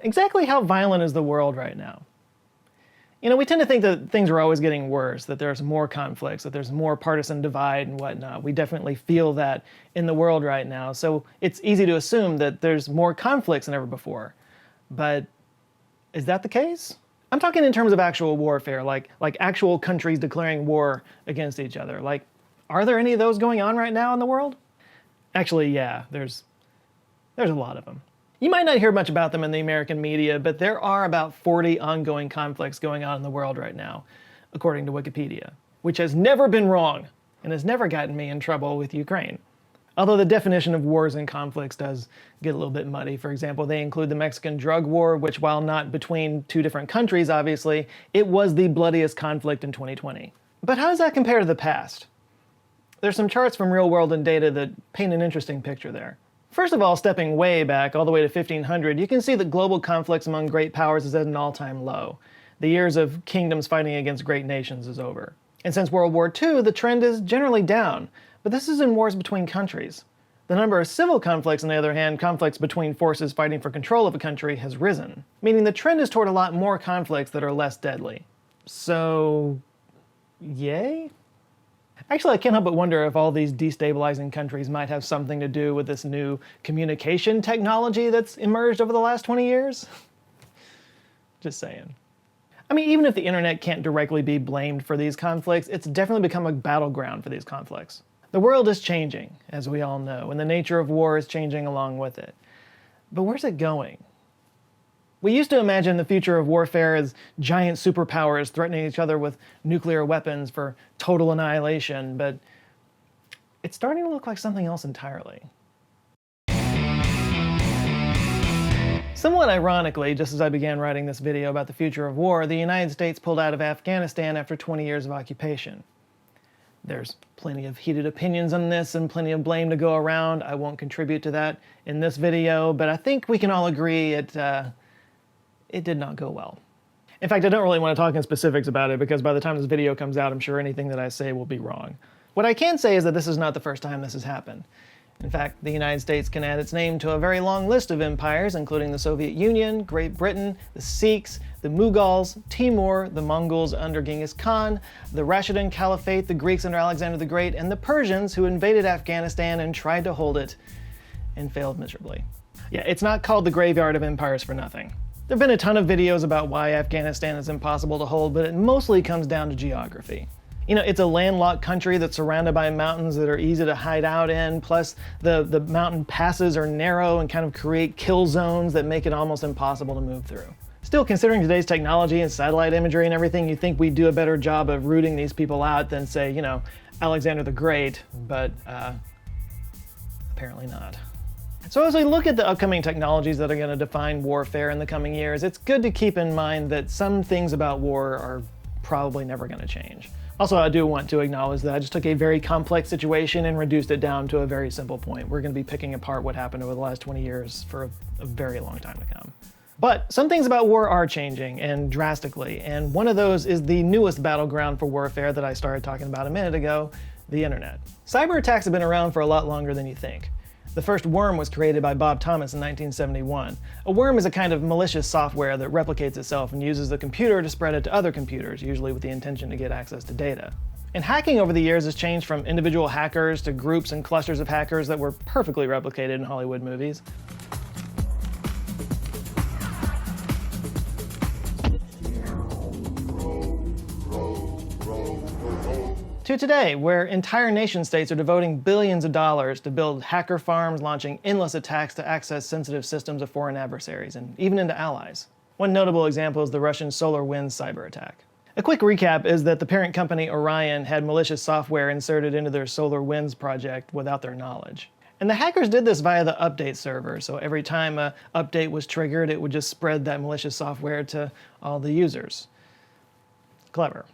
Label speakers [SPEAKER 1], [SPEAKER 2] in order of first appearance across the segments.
[SPEAKER 1] Exactly how violent is the world right now? You know, we tend to think that things are always getting worse, that there's more conflicts, that there's more partisan divide and whatnot. We definitely feel that in the world right now. So it's easy to assume that there's more conflicts than ever before. But is that the case? I'm talking in terms of actual warfare, like actual countries declaring war against each other. Like, are there any of those going on right now in the world? Actually, yeah, there's a lot of them. You might not hear much about them in the American media, but there are about 40 ongoing conflicts going on in the world right now, according to Wikipedia, which has never been wrong and has never gotten me in trouble with Ukraine. Although the definition of wars and conflicts does get a little bit muddy. For example, they include the Mexican drug war, which, while not between two different countries, obviously, it was the bloodiest conflict in 2020. But how does that compare to the past? There's some charts from real world and data that paint an interesting picture there. First of all, stepping way back, all the way to 1500, you can see that global conflicts among great powers is at an all-time low. The years of kingdoms fighting against great nations is over. And since World War II, the trend is generally down, but this is in wars between countries. The number of civil conflicts, on the other hand, conflicts between forces fighting for control of a country, has risen, meaning the trend is toward a lot more conflicts that are less deadly. So, yay? Actually, I can't help but wonder if all these destabilizing countries might have something to do with this new communication technology that's emerged over the last 20 years. Just saying. I mean, even if the internet can't directly be blamed for these conflicts, it's definitely become a battleground for these conflicts. The world is changing, as we all know, and the nature of war is changing along with it. But where's it going? We used to imagine the future of warfare as giant superpowers threatening each other with nuclear weapons for total annihilation, but it's starting to look like something else entirely. Somewhat ironically, just as I began writing this video about the future of war, the United States pulled out of Afghanistan after 20 years of occupation. There's plenty of heated opinions on this and plenty of blame to go around. I won't contribute to that in this video, but I think we can all agree it did not go well. In fact, I don't really want to talk in specifics about it because by the time this video comes out, I'm sure anything that I say will be wrong. What I can say is that this is not the first time this has happened. In fact, the United States can add its name to a very long list of empires, including the Soviet Union, Great Britain, the Sikhs, the Mughals, Timur, the Mongols under Genghis Khan, the Rashidun Caliphate, the Greeks under Alexander the Great, and the Persians who invaded Afghanistan and tried to hold it and failed miserably. Yeah, it's not called the graveyard of empires for nothing. There have been a ton of videos about why Afghanistan is impossible to hold, but it mostly comes down to geography. You know, it's a landlocked country that's surrounded by mountains that are easy to hide out in, plus the mountain passes are narrow and kind of create kill zones that make it almost impossible to move through. Still, considering today's technology and satellite imagery and everything, you'd think we'd do a better job of rooting these people out than, say, you know, Alexander the Great, but apparently not. So as we look at the upcoming technologies that are going to define warfare in the coming years, it's good to keep in mind that some things about war are probably never going to change. Also, I do want to acknowledge that I just took a very complex situation and reduced it down to a very simple point. We're going to be picking apart what happened over the last 20 years for a very long time to come. But some things about war are changing, and drastically, and one of those is the newest battleground for warfare that I started talking about a minute ago, the internet. Cyber attacks have been around for a lot longer than you think. The first worm was created by Bob Thomas in 1971. A worm is a kind of malicious software that replicates itself and uses the computer to spread it to other computers, usually with the intention to get access to data. And hacking over the years has changed from individual hackers to groups and clusters of hackers that were perfectly replicated in Hollywood movies. To today, where entire nation states are devoting billions of dollars to build hacker farms, launching endless attacks to access sensitive systems of foreign adversaries, and even into allies. One notable example is the Russian SolarWinds cyber attack. A quick recap is that the parent company Orion had malicious software inserted into their SolarWinds project without their knowledge. And the hackers did this via the update server, so every time an update was triggered, it would just spread that malicious software to all the users. Clever.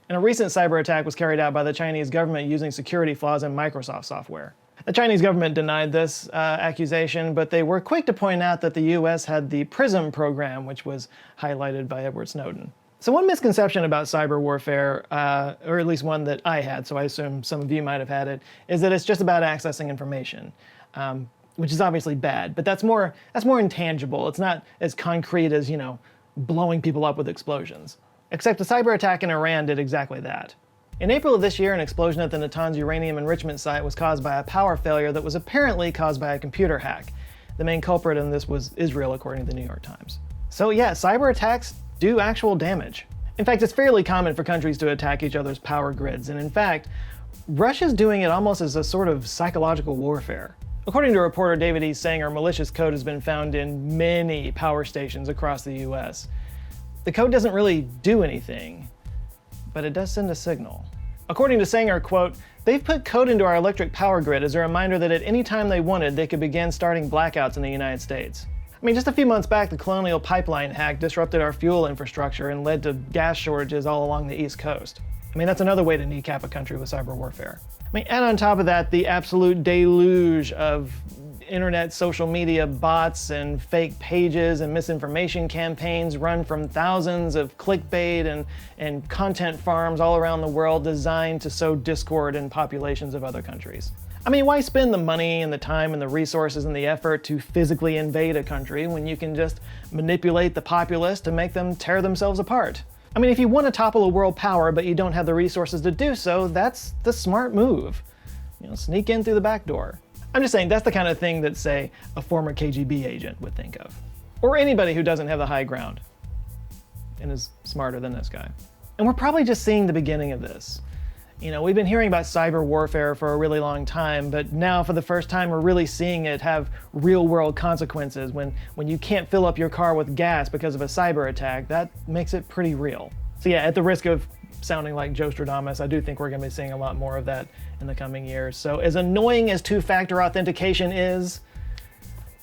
[SPEAKER 1] And a recent cyber attack was carried out by the Chinese government using security flaws in Microsoft software. The Chinese government denied this accusation, but they were quick to point out that the US had the PRISM program, which was highlighted by Edward Snowden. So one misconception about cyber warfare, or at least one that I had, so I assume some of you might have had it, is that it's just about accessing information. which is obviously bad, but that's more intangible. It's not as concrete as, blowing people up with explosions. Except a cyber attack in Iran did exactly that. In April of this year, an explosion at the Natanz uranium enrichment site was caused by a power failure that was apparently caused by a computer hack. The main culprit in this was Israel, according to the New York Times. So yeah, cyber attacks do actual damage. In fact, it's fairly common for countries to attack each other's power grids, and in fact, Russia's doing it almost as a sort of psychological warfare. According to reporter David E. Sanger, malicious code has been found in many power stations across the US. The code doesn't really do anything, but it does send a signal. According to Sanger, quote, "They've put code into our electric power grid as a reminder that at any time they wanted, they could begin starting blackouts in the United States." I mean, just a few months back, the Colonial Pipeline hack disrupted our fuel infrastructure and led to gas shortages all along the East Coast. I mean, that's another way to kneecap a country with cyber warfare. I mean, and on top of that, the absolute deluge of internet social media bots and fake pages and misinformation campaigns run from thousands of clickbait and content farms all around the world designed to sow discord in populations of other countries. I mean, why spend the money and the time and the resources and the effort to physically invade a country when you can just manipulate the populace to make them tear themselves apart? I mean, if you want to topple a world power but you don't have the resources to do so, that's the smart move. Sneak in through the back door. I'm just saying that's the kind of thing that, say, a former KGB agent would think of. Or anybody who doesn't have the high ground and is smarter than this guy. And we're probably just seeing the beginning of this. We've been hearing about cyber warfare for a really long time, but now for the first time we're really seeing it have real world consequences. When you can't fill up your car with gas because of a cyber attack, that makes it pretty real. So yeah, at the risk of sounding like Joe Stradamus, I do think we're going to be seeing a lot more of that in the coming years. So as annoying as two-factor authentication is,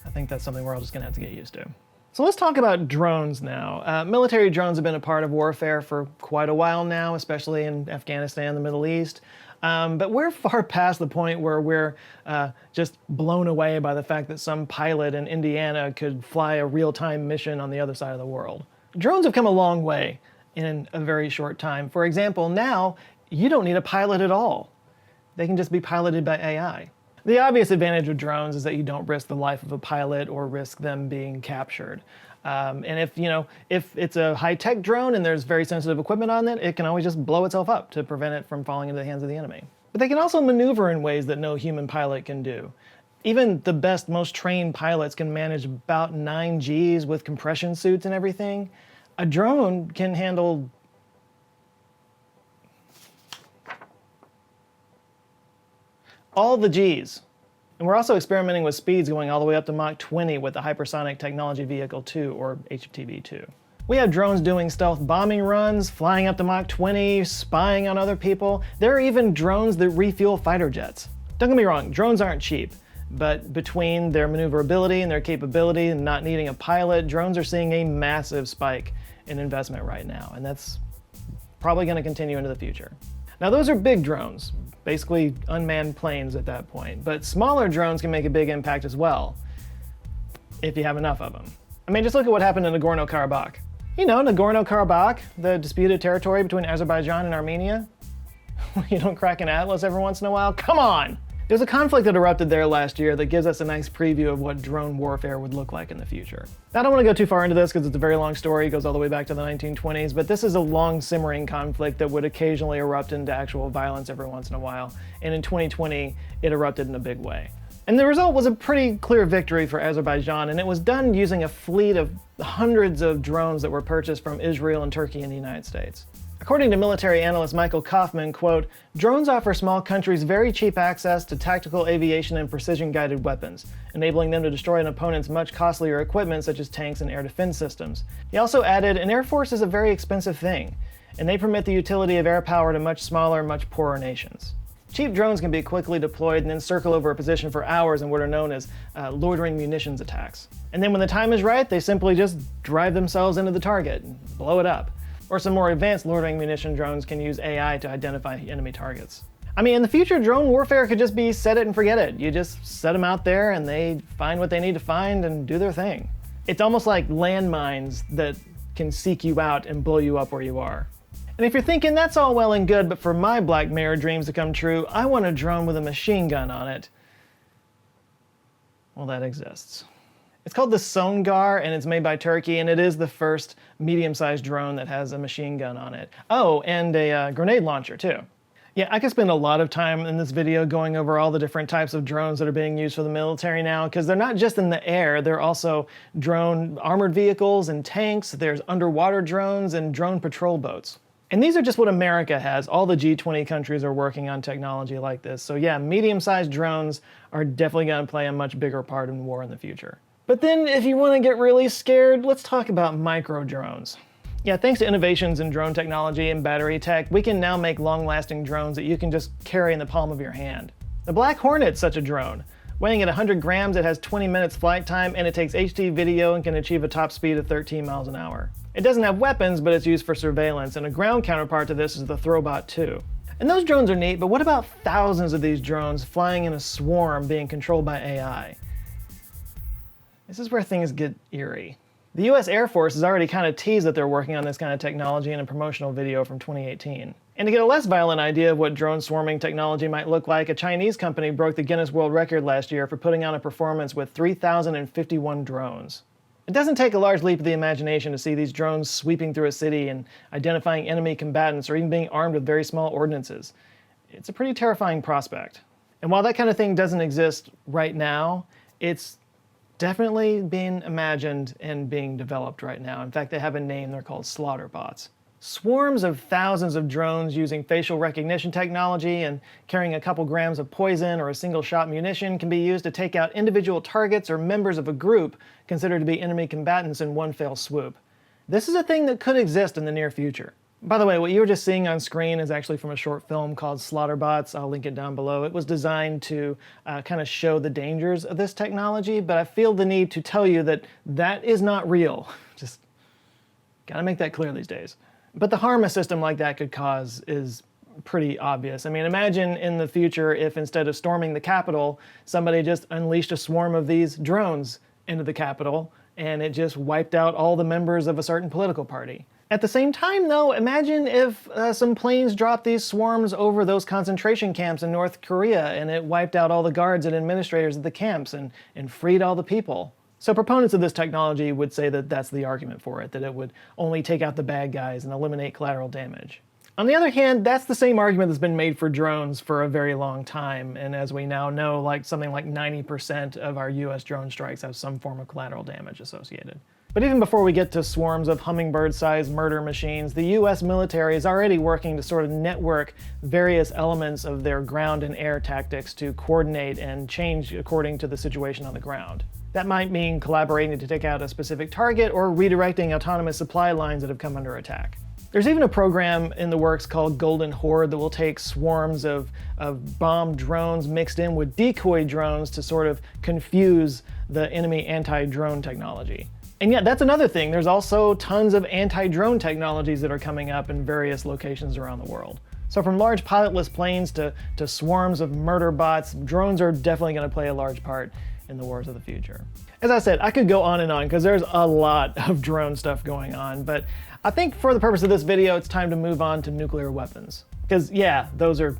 [SPEAKER 1] I think that's something we're all just going to have to get used to. So let's talk about drones now. Military drones have been a part of warfare for quite a while now, especially in Afghanistan, the Middle East. But we're far past the point where we're just blown away by the fact that some pilot in Indiana could fly a real-time mission on the other side of the world. Drones have come a long way in a very short time. For example, now you don't need a pilot at all. They can just be piloted by AI. The obvious advantage of drones is that you don't risk the life of a pilot or risk them being captured. And if it's a high-tech drone and there's very sensitive equipment on it, it can always just blow itself up to prevent it from falling into the hands of the enemy. But they can also maneuver in ways that no human pilot can do. Even the best, most trained pilots can manage about 9 Gs with compression suits and everything. A drone can handle all the Gs. And we're also experimenting with speeds going all the way up to Mach 20 with the Hypersonic Technology Vehicle 2, or HTV-2. We have drones doing stealth bombing runs, flying up to Mach 20, spying on other people. There are even drones that refuel fighter jets. Don't get me wrong, drones aren't cheap, but between their maneuverability and their capability and not needing a pilot, drones are seeing a massive spike in investment right now, and that's probably going to continue into the future. Now those are big drones, basically unmanned planes at that point, but smaller drones can make a big impact as well, if you have enough of them. I mean, just look at what happened in Nagorno-Karabakh. Nagorno-Karabakh, the disputed territory between Azerbaijan and Armenia? You don't crack an atlas every once in a while? Come on! There's a conflict that erupted there last year that gives us a nice preview of what drone warfare would look like in the future. Now, I don't want to go too far into this because it's a very long story. It goes all the way back to the 1920s, but this is a long simmering conflict that would occasionally erupt into actual violence every once in a while. And in 2020, it erupted in a big way. And the result was a pretty clear victory for Azerbaijan, and it was done using a fleet of hundreds of drones that were purchased from Israel and Turkey and the United States. According to military analyst Michael Kaufman, quote, "Drones offer small countries very cheap access to tactical aviation and precision-guided weapons, enabling them to destroy an opponent's much costlier equipment such as tanks and air defense systems." He also added, "An air force is a very expensive thing, and they permit the utility of air power to much smaller, much poorer nations." Cheap drones can be quickly deployed and then circle over a position for hours in what are known as loitering munitions attacks. And then when the time is right, they simply just drive themselves into the target and blow it up. Or some more advanced loitering munition drones can use AI to identify enemy targets. I mean, in the future, drone warfare could just be set it and forget it. You just set them out there and they find what they need to find and do their thing. It's almost like landmines that can seek you out and blow you up where you are. And if you're thinking that's all well and good, but for my Black Mirror dreams to come true, I want a drone with a machine gun on it. Well, that exists. It's called the Songar, and it's made by Turkey, and it is the first medium-sized drone that has a machine gun on it. Oh, and a grenade launcher, too. Yeah, I could spend a lot of time in this video going over all the different types of drones that are being used for the military now, because they're not just in the air, they're also drone armored vehicles and tanks, there's underwater drones and drone patrol boats. And these are just what America has. All the G20 countries are working on technology like this. So yeah, medium-sized drones are definitely going to play a much bigger part in war in the future. But then if you want to get really scared, let's talk about micro drones. Yeah, thanks to innovations in drone technology and battery tech, we can now make long-lasting drones that you can just carry in the palm of your hand. The Black Hornet's such a drone. Weighing at 100 grams, it has 20 minutes flight time, and it takes HD video and can achieve a top speed of 13 miles an hour. It doesn't have weapons, but it's used for surveillance, and a ground counterpart to this is the Throwbot 2. And those drones are neat, but what about thousands of these drones flying in a swarm being controlled by AI? This is where things get eerie. The US Air Force has already kind of teased that they're working on this kind of technology in a promotional video from 2018. And to get a less violent idea of what drone swarming technology might look like, a Chinese company broke the Guinness World Record last year for putting on a performance with 3,051 drones. It doesn't take a large leap of the imagination to see these drones sweeping through a city and identifying enemy combatants or even being armed with very small ordnances. It's a pretty terrifying prospect. And while that kind of thing doesn't exist right now, it's definitely being imagined and being developed right now. In fact, they have a name, they're called slaughter bots. Swarms of thousands of drones using facial recognition technology and carrying a couple grams of poison or a single shot munition can be used to take out individual targets or members of a group considered to be enemy combatants in one fell swoop. This is a thing that could exist in the near future. By the way, what you were just seeing on screen is actually from a short film called Slaughterbots. I'll link it down below. It was designed to kind of show the dangers of this technology, but I feel the need to tell you that that is not real. Just gotta make that clear these days. But the harm a system like that could cause is pretty obvious. I mean, imagine in the future if instead of storming the Capitol, somebody just unleashed a swarm of these drones into the Capitol and it just wiped out all the members of a certain political party. At the same time, though, imagine if some planes dropped these swarms over those concentration camps in North Korea and it wiped out all the guards and administrators at the camps and freed all the people. So proponents of this technology would say that that's the argument for it, that it would only take out the bad guys and eliminate collateral damage. On the other hand, that's the same argument that's been made for drones for a very long time, and as we now know, something like 90% of our US drone strikes have some form of collateral damage associated. But even before we get to swarms of hummingbird-sized murder machines, the US military is already working to sort of network various elements of their ground and air tactics to coordinate and change according to the situation on the ground. That might mean collaborating to take out a specific target or redirecting autonomous supply lines that have come under attack. There's even a program in the works called Golden Horde that will take swarms of bombed drones mixed in with decoy drones to sort of confuse the enemy anti-drone technology. And yet, that's another thing. There's also tons of anti-drone technologies that are coming up in various locations around the world. So from large pilotless planes to swarms of murder bots, drones are definitely going to play a large part in the wars of the future. As I said, I could go on and on because there's a lot of drone stuff going on, but I think for the purpose of this video, it's time to move on to nuclear weapons. Because yeah, those are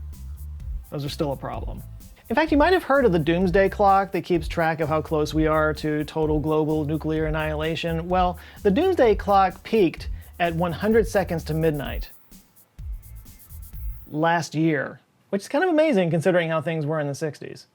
[SPEAKER 1] still a problem. In fact, you might have heard of the doomsday clock that keeps track of how close we are to total global nuclear annihilation. Well, the doomsday clock peaked at 100 seconds to midnight last year, which is kind of amazing considering how things were in the 60s.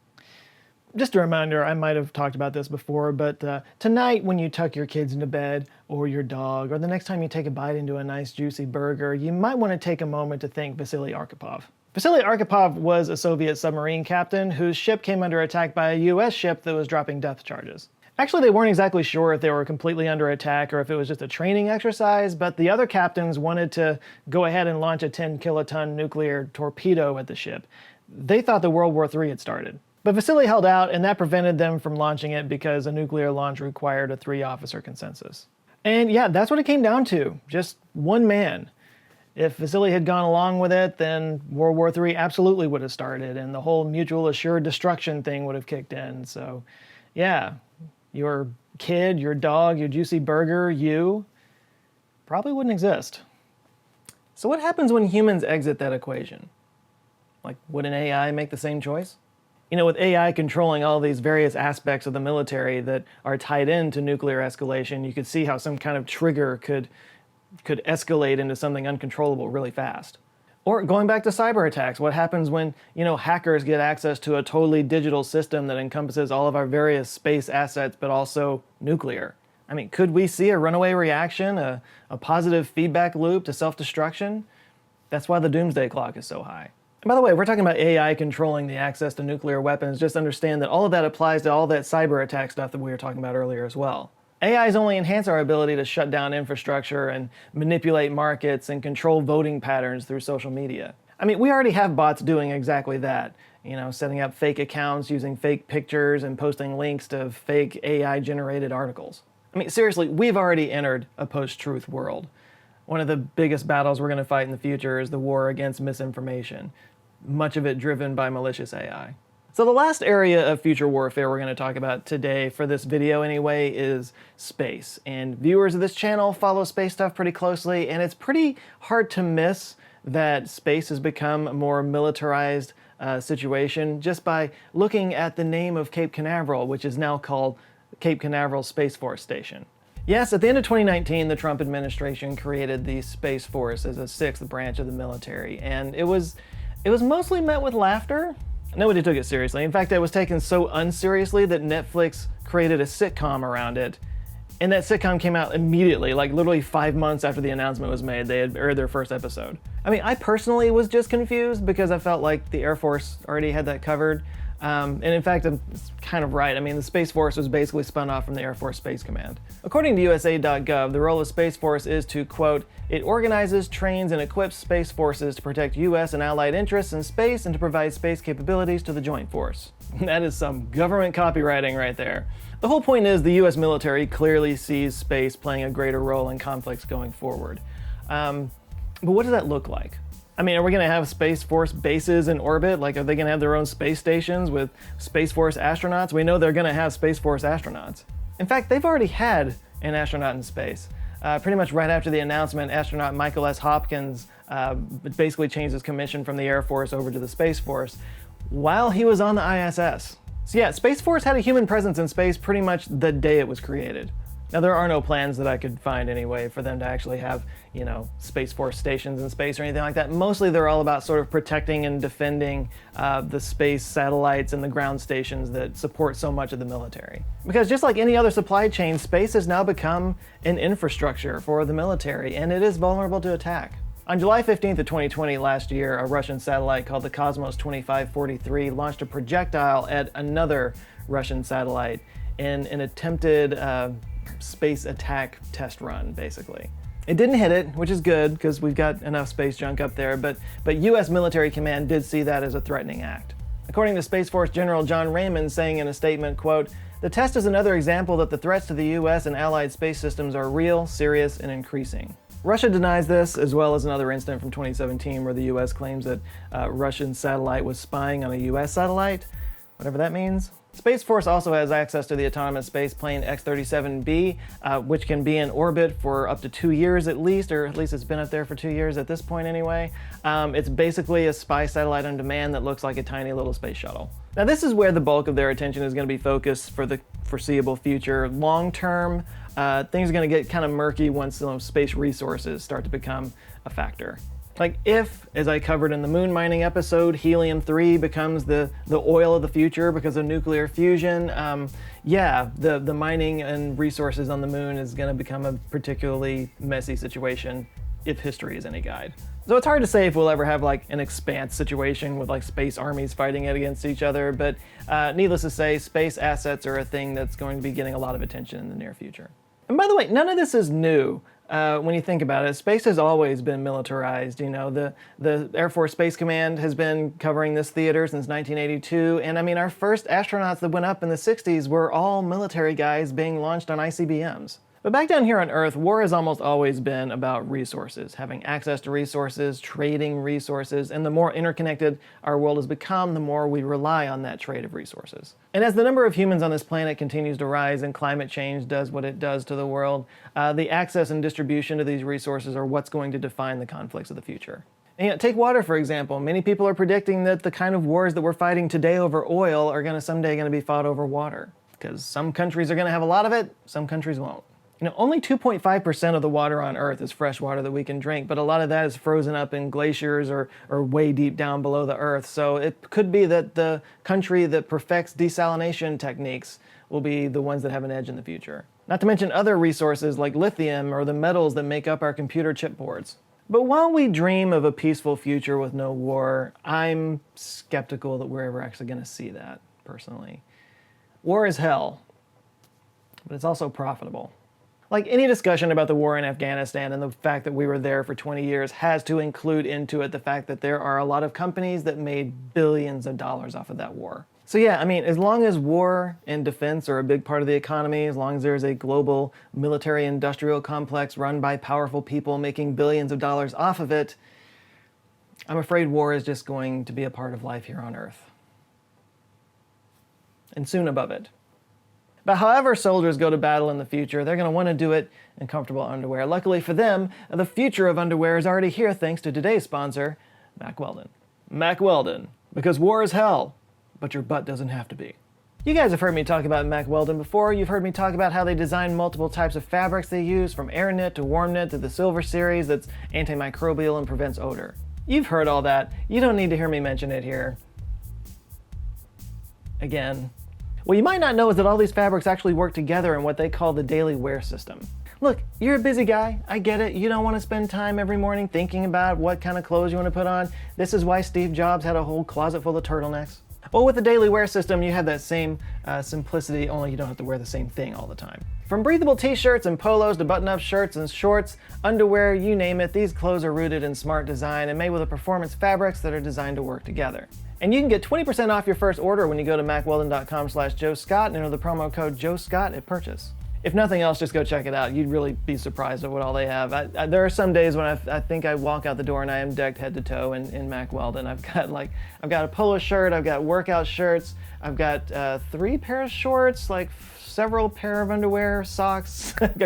[SPEAKER 1] Just a reminder, I might have talked about this before, but tonight when you tuck your kids into bed, or your dog, or the next time you take a bite into a nice juicy burger, you might want to take a moment to thank Vasily Arkhipov. Vasily Arkhipov was a Soviet submarine captain whose ship came under attack by a US ship that was dropping depth charges. Actually, they weren't exactly sure if they were completely under attack or if it was just a training exercise, but the other captains wanted to go ahead and launch a 10-kiloton nuclear torpedo at the ship. They thought that World War III had started. But Vasily held out, and that prevented them from launching it because a nuclear launch required a 3-officer consensus. And yeah, that's what it came down to. Just one man. If Vasily had gone along with it, then World War III absolutely would have started, and the whole mutual assured destruction thing would have kicked in. So yeah, your kid, your dog, your juicy burger, you probably wouldn't exist. So what happens when humans exit that equation? Would an AI make the same choice? With AI controlling all these various aspects of the military that are tied into nuclear escalation, you could see how some kind of trigger could escalate into something uncontrollable really fast. Or going back to cyber attacks, what happens when, hackers get access to a totally digital system that encompasses all of our various space assets, but also nuclear? I mean, could we see a runaway reaction, a positive feedback loop to self-destruction? That's why the doomsday clock is so high. And by the way, we're talking about AI controlling the access to nuclear weapons. Just understand that all of that applies to all that cyber attack stuff that we were talking about earlier as well. AIs only enhance our ability to shut down infrastructure and manipulate markets and control voting patterns through social media. I mean, we already have bots doing exactly that. Setting up fake accounts, using fake pictures, and posting links to fake AI-generated articles. I mean, seriously, we've already entered a post-truth world. One of the biggest battles we're going to fight in the future is the war against misinformation, much of it driven by malicious AI. So the last area of future warfare we're going to talk about today, for this video anyway, is space. And viewers of this channel follow space stuff pretty closely, and it's pretty hard to miss that space has become a more militarized situation just by looking at the name of Cape Canaveral, which is now called Cape Canaveral Space Force Station. Yes, at the end of 2019, the Trump administration created the Space Force as a sixth branch of the military, and it was mostly met with laughter. Nobody took it seriously. In fact, it was taken so unseriously that Netflix created a sitcom around it. And that sitcom came out immediately, like literally 5 months after the announcement was made. They had aired their first episode. I mean, I personally was just confused because I felt like the Air Force already had that covered. And in fact, I'm kind of right. I mean, the Space Force was basically spun off from the Air Force Space Command. According to USA.gov, the role of Space Force is to, quote, "It organizes, trains, and equips space forces to protect U.S. and allied interests in space and to provide space capabilities to the Joint Force." That is some government copywriting right there. The whole point is the U.S. military clearly sees space playing a greater role in conflicts going forward. But what does that look like? I mean, are we going to have Space Force bases in orbit? Like, are they going to have their own space stations with Space Force astronauts? We know they're going to have Space Force astronauts. In fact, they've already had an astronaut in space. Pretty much right after the announcement, astronaut Michael S. Hopkins basically changed his commission from the Air Force over to the Space Force while he was on the ISS. So yeah, Space Force had a human presence in space pretty much the day it was created. Now, there are no plans that I could find anyway for them to actually have, Space Force stations in space or anything like that. Mostly they're all about sort of protecting and defending the space satellites and the ground stations that support so much of the military. Because just like any other supply chain, space has now become an infrastructure for the military, and it is vulnerable to attack. On July 15th of 2020 last year, a Russian satellite called the Cosmos 2543 launched a projectile at another Russian satellite in an attempted space attack test run, basically. It didn't hit it, which is good because we've got enough space junk up there, but U.S. military command did see that as a threatening act. According to Space Force General John Raymond, saying in a statement, quote, "The test is another example that the threats to the U.S. and allied space systems are real, serious, and increasing." Russia denies this, as well as another incident from 2017 where the U.S. claims that a Russian satellite was spying on a U.S. satellite, whatever that means. Space Force also has access to the autonomous space plane X-37B, which can be in orbit for up to 2 years at least, or at least it's been up there for 2 years at this point anyway. It's basically a spy satellite on demand that looks like a tiny little space shuttle. Now, this is where the bulk of their attention is going to be focused for the foreseeable future. Long term, things are going to get kind of murky once space resources start to become a factor. Like if, as I covered in the moon mining episode, helium-3 becomes the oil of the future because of nuclear fusion, the mining and resources on the moon is going to become a particularly messy situation if history is any guide. So it's hard to say if we'll ever have like an expanse situation with like space armies fighting it against each other, but needless to say, space assets are a thing that's going to be getting a lot of attention in the near future. And by the way, none of this is new. When you think about it, space has always been militarized. The Air Force Space Command has been covering this theater since 1982. And I mean, our first astronauts that went up in the 60s were all military guys being launched on ICBMs. But back down here on Earth, war has almost always been about resources, having access to resources, trading resources, and the more interconnected our world has become, the more we rely on that trade of resources. And as the number of humans on this planet continues to rise and climate change does what it does to the world, the access and distribution of these resources are what's going to define the conflicts of the future. And take water, for example. Many people are predicting that the kind of wars that we're fighting today over oil are someday going to be fought over water. Because some countries are going to have a lot of it, some countries won't. Only 2.5% of the water on Earth is fresh water that we can drink, but a lot of that is frozen up in glaciers or way deep down below the Earth. So it could be that the country that perfects desalination techniques will be the ones that have an edge in the future. Not to mention other resources like lithium or the metals that make up our computer chipboards. But while we dream of a peaceful future with no war, I'm skeptical that we're ever actually going to see that, personally. War is hell, but it's also profitable. Like any discussion about the war in Afghanistan and the fact that we were there for 20 years has to include into it the fact that there are a lot of companies that made billions of dollars off of that war. So yeah, I mean, as long as war and defense are a big part of the economy, as long as there's a global military-industrial complex run by powerful people making billions of dollars off of it, I'm afraid war is just going to be a part of life here on Earth. And soon above it. But however soldiers go to battle in the future, they're going to want to do it in comfortable underwear. Luckily for them, the future of underwear is already here thanks to today's sponsor, Mack Weldon. Mack Weldon, because war is hell, but your butt doesn't have to be. You guys have heard me talk about Mack Weldon before. You've heard me talk about how they design multiple types of fabrics they use, from air knit to warm knit to the silver series that's antimicrobial and prevents odor. You've heard all that. You don't need to hear me mention it here. Again. What you might not know is that all these fabrics actually work together in what they call the daily wear system. Look, you're a busy guy. I get it. You don't want to spend time every morning thinking about what kind of clothes you want to put on. This is why Steve Jobs had a whole closet full of turtlenecks. Well, with the daily wear system, you have that same simplicity, only you don't have to wear the same thing all the time. From breathable t-shirts and polos to button-up shirts and shorts, underwear, you name it, these clothes are rooted in smart design and made with performance fabrics that are designed to work together. And you can get 20% off your first order when you go to mackweldon.com/JoeScott and enter the promo code JoeScott at purchase. If nothing else, just go check it out. You'd really be surprised at what all they have. There are some days when I think I walk out the door and I am decked head to toe in Mack Weldon. I've got a polo shirt, I've got workout shirts, I've got 3 pairs of shorts, like several pair of underwear, socks. I've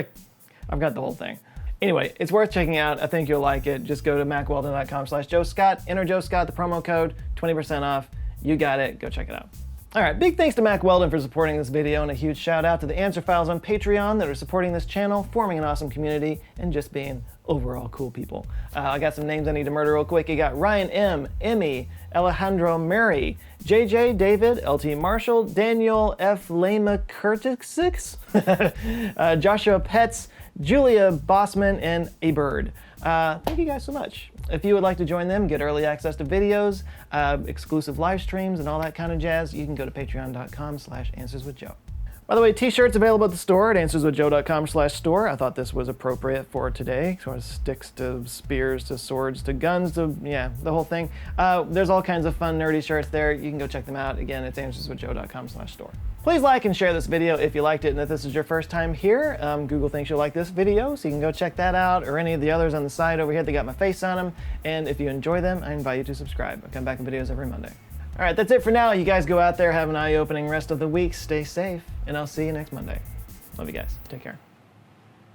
[SPEAKER 1] got the whole thing. Anyway, it's worth checking out. I think you'll like it. Just go to mackweldon.com/JoeScott, enter JoeScott, the promo code, 20% off. You got it. Go check it out. All right, big thanks to Mack Weldon for supporting this video, and a huge shout out to the Answer Files on Patreon that are supporting this channel, forming an awesome community, and just being overall cool people. I got some names I need to murder real quick. You got Ryan M, Emmy, Alejandro Mary, JJ David, LT Marshall, Daniel F. Lema Curtis, Joshua Petz, Julia Bossman, and A Bird. Thank you guys so much. If you would like to join them, get early access to videos, exclusive live streams, and all that kind of jazz, you can go to patreon.com/answerswithjoe. By the way, t-shirts available at the store at answerswithjoe.com/store. I thought this was appropriate for today. Sort of sticks to spears to swords to guns to, yeah, the whole thing. There's all kinds of fun, nerdy shirts there. You can go check them out. Again, it's answerswithjoe.com/store. Please like and share this video if you liked it, and if this is your first time here, Google thinks you'll like this video, so you can go check that out, or any of the others on the side over here that got my face on them. And if you enjoy them, I invite you to subscribe. I come back in videos every Monday. All right, that's it for now. You guys go out there, have an eye-opening rest of the week, stay safe, and I'll see you next Monday. Love you guys. Take care.